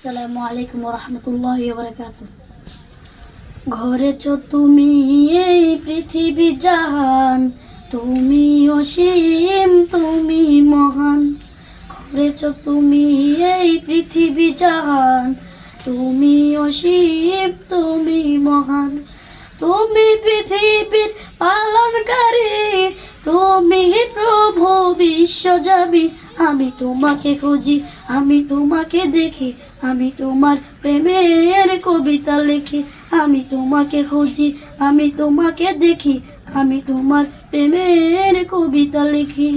আসসালামু আলাইকুম রহমতুল্লাহি ওয়া বারাকাতুহু। ঘরেছ তুমি এই পৃথিবী জাহান, তুমি অসীম তুমি মহান। ঘরেছ তুমি এই পৃথিবী জাহান, তুমি অসীম তুমি মহান। তুমি পৃথিবীর পালনকারী, তুমি প্রভু বিশ্বজাবি। আমি তোমাকে খুঁজি, আমি তোমাকে দেখি, আমি তোমার প্রেমের কবিতা লিখি। আমি তোমাকে খুঁজি, আমি তোমাকে দেখি, আমি তোমার প্রেমের কবিতা লিখি।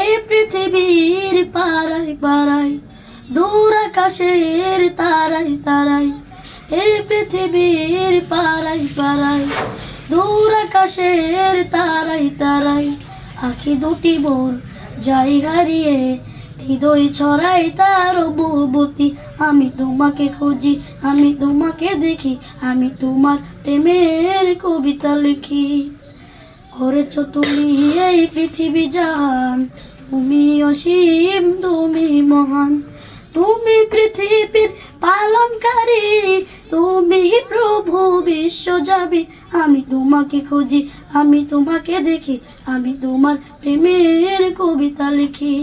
এই পৃথিবীর পাড়ায় পাড়ায়, দূর আকাশের তারায় তারায়। এই পৃথিবীর পাড়ায় পাড়ায়, দূর আকাশের তারায় তারায়। আখি দুটি মোর যাই হারিয়ে, হৃদয় ছড়াই তার অনুভূতি। আমি তোমাকে খুঁজি, আমি তোমাকে দেখি, আমি তোমার প্রেমের কবিতা লিখি। করেছ তুমি এই পৃথিবী জাহান, তুমি অসীম তুমি মহান। তুমি পৃথিবীর পালনকারী, তুমি প্রভু বিশ্বজাবি। আমি তোমাকে খুঁজি, আমি তোমাকে দেখি, আমি তোমার প্রেমের কবিতা লিখি।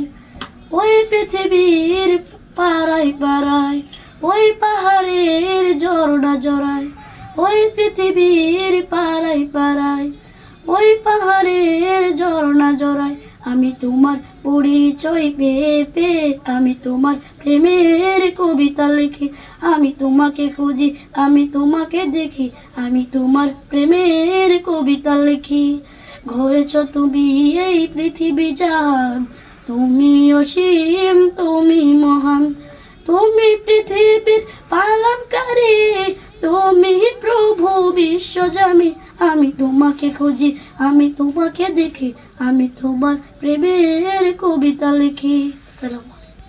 ওই পৃথিবীর পাড়ায় পাড়ায়, ওই পাহাড়ের ঝর্ণা জড়ায়। ওই পৃথিবীর পাড়ায় পাড়ায়, ওই পাহাড়ের ঝর্ণা জড়ায়। আমি তোমার পরিচয় পেয়ে পেয়ে, আমি তোমার প্রেমের কবিতা লিখি। আমি তোমাকে খুঁজি, আমি তোমাকে দেখি, আমি তোমার প্রেমের কবিতা লিখি। ঘরেছ তুমি এই পৃথিবী জাহান, তুমি অসীম তুমি মহান। তুমি পৃথিবীর পালনকারী, তুমি প্রভু বিশ্বজামি। আমি তোমাকে খুঁজি, আমি তোমাকে দেখি, আমি তোমার প্রেমের কবিতা লিখি। আসসালামু আলাইকুম।